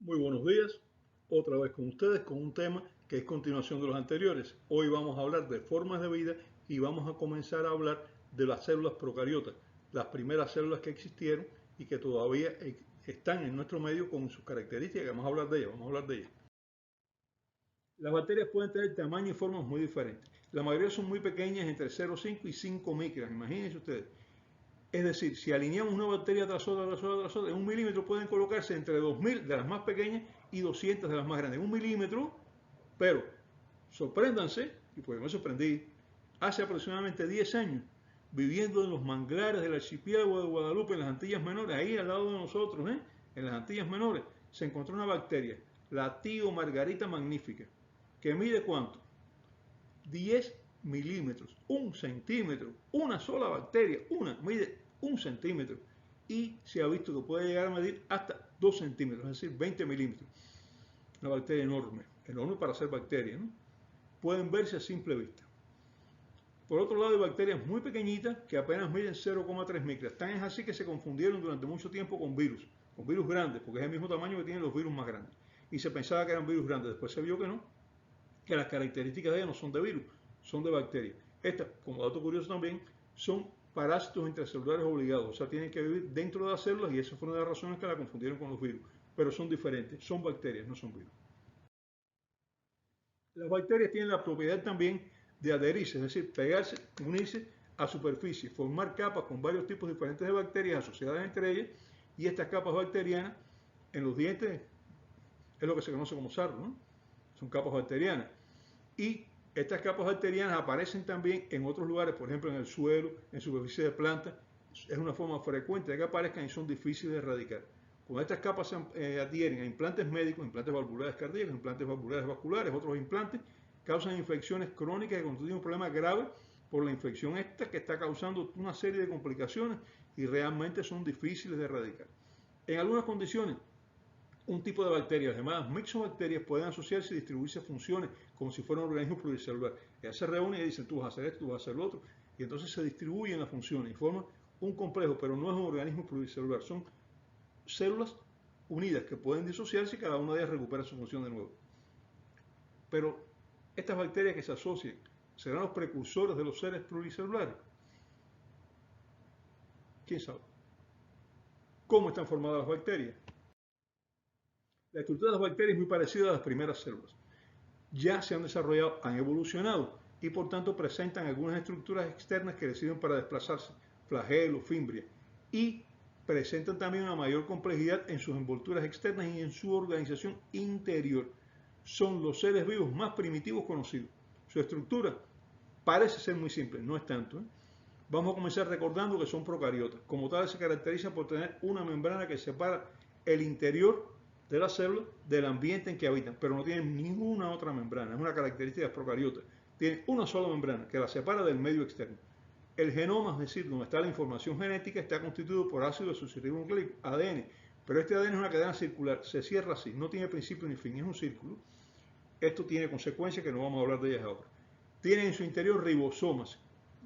Muy buenos días, otra vez con ustedes con un tema que es continuación de los anteriores. Hoy vamos a hablar de formas de vida y vamos a comenzar a hablar de las células procariotas, las primeras células que existieron y que todavía están en nuestro medio con sus características. Vamos a hablar de ellas, vamos a hablar de ellas. Las bacterias pueden tener tamaño y formas muy diferentes. La mayoría son muy pequeñas, entre 0,5 y 5 micras, imagínense ustedes. Es decir, si alineamos una bacteria tras otra, tras otra, tras otra, en un milímetro pueden colocarse entre 2000 de las más pequeñas y 200 de las más grandes. En un milímetro, pero sorpréndanse, y pues me sorprendí, hace aproximadamente 10 años, viviendo en los manglares del archipiélago de Guadalupe, en las Antillas Menores, ahí al lado de nosotros, en las Antillas Menores, se encontró una bacteria, la Tío Margarita magnífica, que mide ¿cuánto? 10 milímetros, 1 centímetro, una sola bacteria, mide 1 centímetro y se ha visto que puede llegar a medir hasta 2 centímetros, es decir, 20 milímetros. Una bacteria enorme, enorme para ser bacteria, ¿no? Pueden verse a simple vista. Por otro lado, hay bacterias muy pequeñitas que apenas miden 0,3 micras. Tan es así que se confundieron durante mucho tiempo con virus grandes, porque es el mismo tamaño que tienen los virus más grandes. Y se pensaba que eran virus grandes, después se vio que no, que las características de ellas no son de virus, son de bacterias. Estas, como dato curioso también, son parásitos intracelulares obligados, o sea, tienen que vivir dentro de las células y esa fue una de las razones que la confundieron con los virus, pero son diferentes, son bacterias, no son virus. Las bacterias tienen la propiedad también de adherirse, es decir, pegarse, unirse a superficie, formar capas con varios tipos diferentes de bacterias asociadas entre ellas, y estas capas bacterianas en los dientes es lo que se conoce como sarro, ¿no? Son capas bacterianas. Y estas capas bacterianas aparecen también en otros lugares, por ejemplo en el suelo, en superficie de plantas. Es una forma frecuente de que aparezcan y son difíciles de erradicar. Cuando estas capas se adhieren a implantes médicos, implantes valvulares cardíacos, implantes valvulares vasculares, otros implantes, causan infecciones crónicas que constituyen un problema grave por la infección esta que está causando una serie de complicaciones y realmente son difíciles de erradicar. En algunas condiciones, un tipo de bacterias llamadas mixobacterias pueden asociarse y distribuirse funciones como si fuera un organismo pluricelular. Ellas se reúnen y dicen tú vas a hacer esto, tú vas a hacer lo otro, y entonces se distribuyen las funciones y forman un complejo, pero no es un organismo pluricelular, son células unidas que pueden disociarse y cada una de ellas recupera su función de nuevo. Pero estas bacterias que se asocian serán los precursores de los seres pluricelulares. ¿Quién sabe? ¿Cómo están formadas las bacterias? La estructura de las bacterias es muy parecida a las primeras células. Ya se han desarrollado, han evolucionado y por tanto presentan algunas estructuras externas que les sirven para desplazarse, flagelo, fimbria, y presentan también una mayor complejidad en sus envolturas externas y en su organización interior. Son los seres vivos más primitivos conocidos. Su estructura parece ser muy simple, no es tanto. Vamos a comenzar recordando que son procariotas. Como tal, se caracterizan por tener una membrana que separa el interior de la célula del ambiente en que habitan, pero no tienen ninguna otra membrana. Es una característica de procariotas. Tienen una sola membrana que la separa del medio externo. El genoma, es decir, donde está la información genética, está constituido por ácido desoxirribonucleico, ADN. Pero este ADN es una cadena circular, se cierra así, no tiene principio ni fin, es un círculo. Esto tiene consecuencias que no vamos a hablar de ellas ahora. Tiene en su interior ribosomas.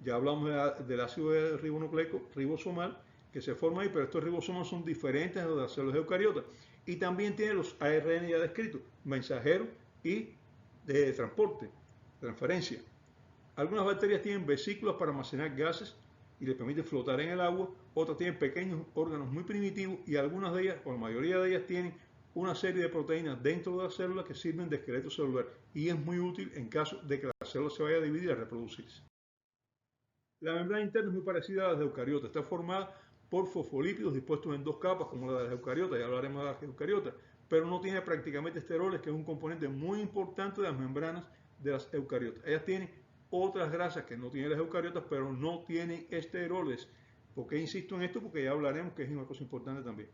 Ya hablamos del ácido ribonucleico ribosomal que se forma ahí, pero estos ribosomas son diferentes a los de las células eucariotas. Y también tiene los ARN ya descritos, mensajeros y de transporte, transferencia. Algunas bacterias tienen vesículas para almacenar gases y les permite flotar en el agua, otras tienen pequeños órganos muy primitivos y algunas de ellas, o la mayoría de ellas, tienen una serie de proteínas dentro de las células que sirven de esqueleto celular y es muy útil en caso de que la célula se vaya a dividir y a reproducirse. La membrana interna es muy parecida a la de eucariotas, está formada por fosfolípidos dispuestos en dos capas como la de las eucariotas, ya hablaremos de las eucariotas, pero no tiene prácticamente esteroles, que es un componente muy importante de las membranas de las eucariotas. Ellas tienen otras grasas que no tienen las eucariotas, pero no tienen esteroles. ¿Por qué insisto en esto? Porque ya hablaremos que es una cosa importante también.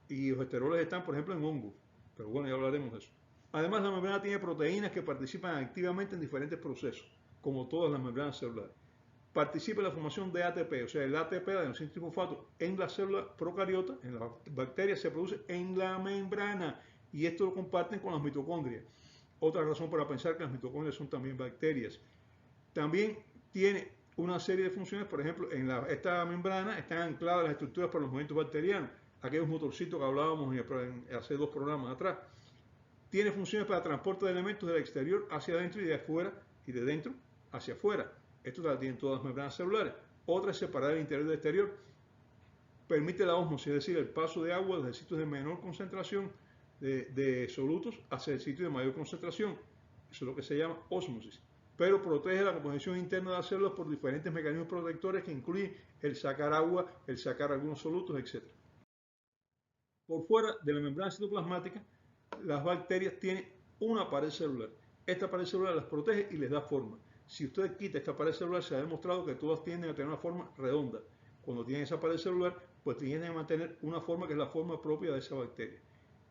Y los esteroles están, por ejemplo, en hongos, pero bueno, ya hablaremos de eso. Además, la membrana tiene proteínas que participan activamente en diferentes procesos, como todas las membranas celulares. Participa en la formación de ATP, o sea, el ATP, la adenosina trifosfato, en la célula procariota, en las bacterias, se produce en la membrana y esto lo comparten con las mitocondrias. Otra razón para pensar que las mitocondrias son también bacterias. También tiene una serie de funciones, por ejemplo, esta membrana están ancladas las estructuras para los movimientos bacterianos. aquellos motorcitos que hablábamos hace 2 programas atrás. Tiene funciones para transporte de elementos del exterior hacia adentro y de afuera y de dentro hacia afuera. Esto la tienen todas las membranas celulares. Otra es separar el interior del exterior. Permite la ósmosis, es decir, el paso de agua desde sitios de menor concentración de solutos hacia el sitio de mayor concentración. Eso es lo que se llama ósmosis. Pero protege la composición interna de las células por diferentes mecanismos protectores que incluyen el sacar agua, el sacar algunos solutos, etc. Por fuera de la membrana citoplasmática, las bacterias tienen una pared celular. Esta pared celular las protege y les da forma. Si usted quita esta pared celular, se ha demostrado que todas tienden a tener una forma redonda. Cuando tienen esa pared celular, pues tienden a mantener una forma que es la forma propia de esa bacteria.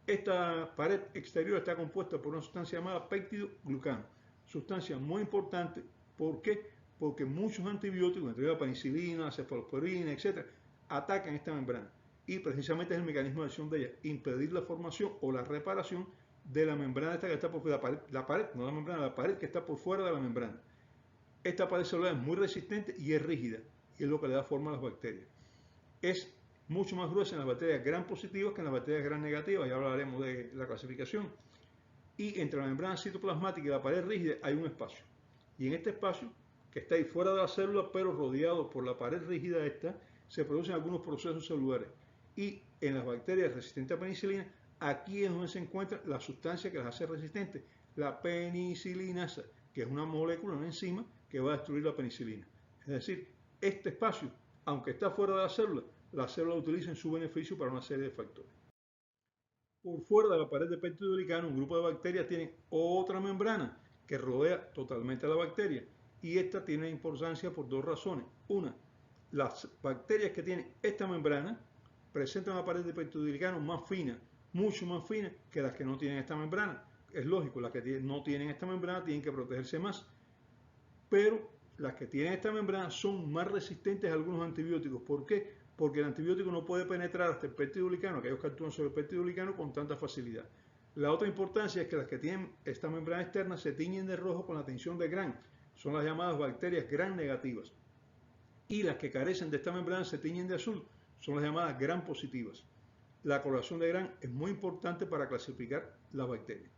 Esta pared exterior está compuesta por una sustancia llamada péptidoglucano. Sustancia muy importante. ¿Por qué? Porque muchos antibióticos, entre la penicilina, cefalosporina, etc., atacan esta membrana. Y precisamente es el mecanismo de acción de ella, impedir la formación o la reparación de la membrana esta que está por fuera, la pared, no la membrana, la pared que está por fuera de la membrana. Esta pared celular es muy resistente y es rígida, y es lo que le da forma a las bacterias. Es mucho más gruesa en las bacterias gram positivas que en las bacterias gram negativas, ya hablaremos de la clasificación. Y entre la membrana citoplasmática y la pared rígida hay un espacio. Y en este espacio, que está ahí fuera de la célula, pero rodeado por la pared rígida esta, se producen algunos procesos celulares. Y en las bacterias resistentes a penicilina, aquí es donde se encuentra la sustancia que las hace resistentes, la penicilinasa, que es una molécula, una enzima, que va a destruir la penicilina. Es decir, este espacio, aunque está fuera de la célula lo utiliza en su beneficio para una serie de factores. Por fuera de la pared de peptidoglicano, un grupo de bacterias tiene otra membrana que rodea totalmente a la bacteria. Y esta tiene importancia por 2 razones. Una, las bacterias que tienen esta membrana presentan una pared de peptidoglicano más fina, mucho más fina que las que no tienen esta membrana. Es lógico, las que no tienen esta membrana tienen que protegerse más. Pero las que tienen esta membrana son más resistentes a algunos antibióticos. ¿Por qué? Porque el antibiótico no puede penetrar hasta el peptidoglicano, aquellos que actúan sobre el peptidoglicano con tanta facilidad. La otra importancia es que las que tienen esta membrana externa se tiñen de rojo con la tinción de Gram. Son las llamadas bacterias Gram negativas. Y las que carecen de esta membrana se tiñen de azul. Son las llamadas Gram positivas. La coloración de Gram es muy importante para clasificar las bacterias.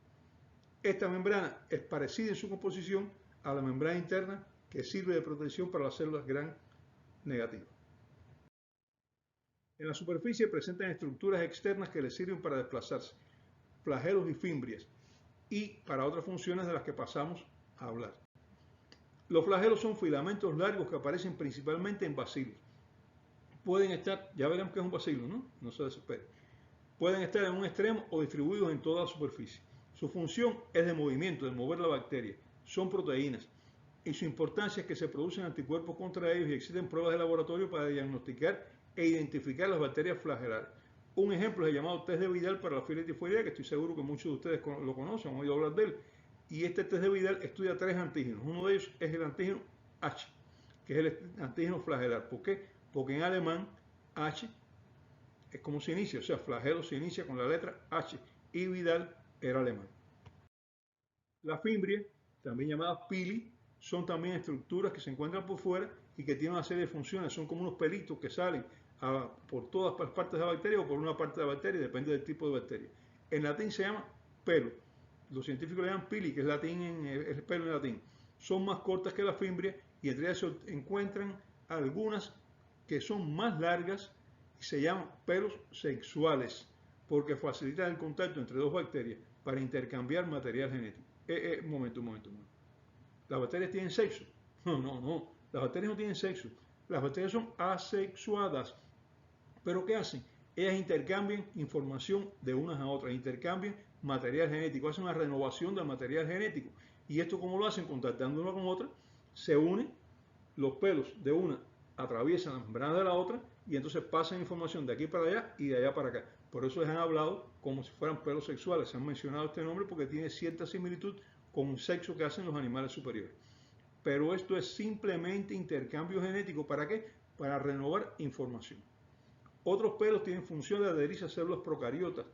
Esta membrana es parecida en su composición a la membrana interna que sirve de protección para las células Gram negativas. En la superficie presentan estructuras externas que les sirven para desplazarse, flagelos y fimbrias, y para otras funciones de las que pasamos a hablar. Los flagelos son filamentos largos que aparecen principalmente en bacilos. Pueden estar, ya veremos que es un bacilo, no se desespere. Pueden estar en un extremo o distribuidos en toda la superficie. Su función es de movimiento, de mover la bacteria. Son proteínas. Y su importancia es que se producen anticuerpos contra ellos y existen pruebas de laboratorio para diagnosticar e identificar las bacterias flagelares. Un ejemplo es el llamado test de Vidal para la fiebre tifoidea, que estoy seguro que muchos de ustedes lo conocen, han oído hablar de él. Y este test de Vidal estudia 3 antígenos. Uno de ellos es el antígeno H, que es el antígeno flagelar. ¿Por qué? Porque en alemán H es como se inicia, o sea, flagelo se inicia con la letra H y Vidal era alemán. Las fimbrias, también llamadas pili, son también estructuras que se encuentran por fuera y que tienen una serie de funciones. Son como unos pelitos que salen por todas las partes de la bacteria o por una parte de la bacteria, depende del tipo de bacteria. En latín se llama pelo. Los científicos le llaman pili, que es el pelo en latín. Son más cortas que las fimbrias y entre ellas se encuentran algunas que son más largas y se llaman pelos sexuales porque facilitan el contacto entre 2 bacterias para intercambiar material genético. Un momento. ¿Las bacterias tienen sexo? No. Las bacterias no tienen sexo. Las bacterias son asexuadas. ¿Pero qué hacen? Ellas intercambian información de unas a otras, intercambian material genético, hacen una renovación del material genético. ¿Y esto cómo lo hacen? Contactando una con otra, se unen, los pelos de una atraviesan la membrana de la otra y entonces pasan información de aquí para allá y de allá para acá. Por eso les han hablado como si fueran pelos sexuales. Se han mencionado este nombre porque tiene cierta similitud con un sexo que hacen los animales superiores. Pero esto es simplemente intercambio genético. ¿Para qué? Para renovar información. Otros pelos tienen función de adherirse a células procariotas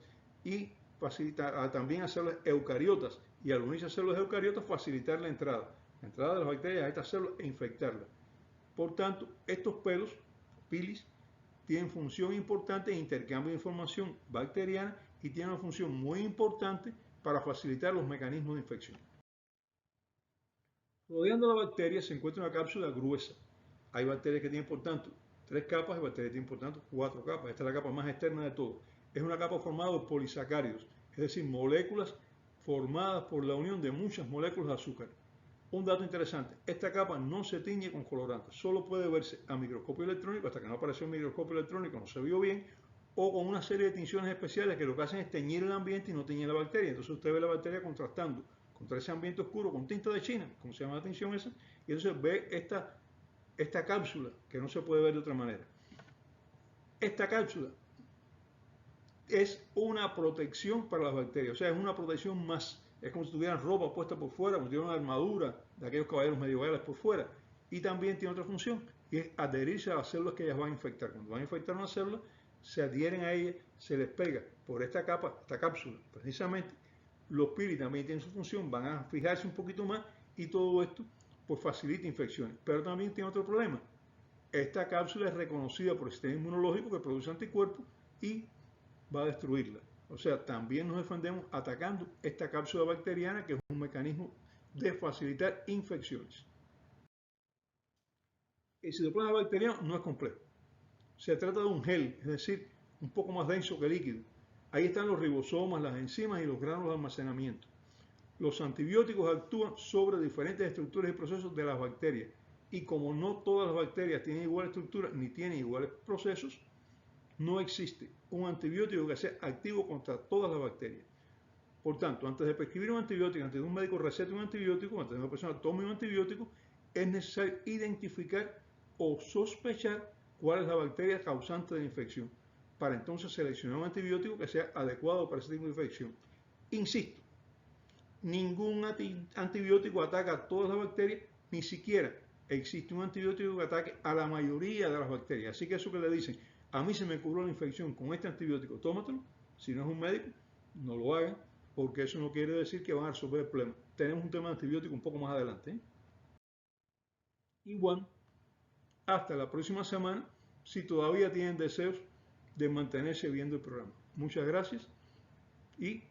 y facilitar también a células eucariotas. Y al unirse a células eucariotas facilitar la entrada de las bacterias a estas células e infectarlas. Por tanto, estos pelos, pilis, tienen función importante en intercambio de información bacteriana y tienen una función muy importante para facilitar los mecanismos de infección. Rodeando la bacteria se encuentra una cápsula gruesa. Hay bacterias que tienen, por tanto, 3 capas y bacterias que tienen, por tanto, 4 capas. Esta es la capa más externa de todo. Es una capa formada por polisacáridos, es decir, moléculas formadas por la unión de muchas moléculas de azúcar. Un dato interesante, esta capa no se tiñe con colorantes, solo puede verse a microscopio electrónico, hasta que no apareció el microscopio electrónico no se vio bien, o con una serie de tinciones especiales que lo que hacen es teñir el ambiente y no teñir la bacteria. Entonces usted ve la bacteria contrastando contra ese ambiente oscuro con tinta de China, como se llama la tinción esa, y entonces ve esta cápsula que no se puede ver de otra manera. Esta cápsula es una protección para las bacterias, o sea, es una protección más. Es como si tuvieran ropa puesta por fuera, como si tuvieran una armadura de aquellos caballeros medievales por fuera. Y también tiene otra función, y es adherirse a las células que ellas van a infectar. Cuando van a infectar una célula, se adhieren a ella, se les pega por esta capa, esta cápsula, precisamente. Los pili también tienen su función, van a fijarse un poquito más y todo esto pues facilita infecciones. Pero también tiene otro problema. Esta cápsula es reconocida por el sistema inmunológico que produce anticuerpos y va a destruirla. O sea, también nos defendemos atacando esta cápsula bacteriana, que es un mecanismo de facilitar infecciones. El citoplasma bacteriano no es complejo. Se trata de un gel, es decir, un poco más denso que líquido. Ahí están los ribosomas, las enzimas y los granos de almacenamiento. Los antibióticos actúan sobre diferentes estructuras y procesos de las bacterias. Y como no todas las bacterias tienen igual estructura ni tienen iguales procesos, no existe un antibiótico que sea activo contra todas las bacterias. Por tanto, antes de prescribir un antibiótico, antes de un médico recete un antibiótico, antes de una persona tome un antibiótico, es necesario identificar o sospechar cuál es la bacteria causante de la infección, para entonces seleccionar un antibiótico que sea adecuado para ese tipo de infección. Insisto, ningún antibiótico ataca a todas las bacterias, ni siquiera existe un antibiótico que ataque a la mayoría de las bacterias. Así que eso que le dicen, a mí se me curó la infección con este antibiótico, tómatelo. Si no es un médico, no lo hagan, porque eso no quiere decir que van a resolver el problema. Tenemos un tema de antibiótico un poco más adelante, ¿eh? Igual, hasta la próxima semana, si todavía tienen deseos de mantenerse viendo el programa. Muchas gracias y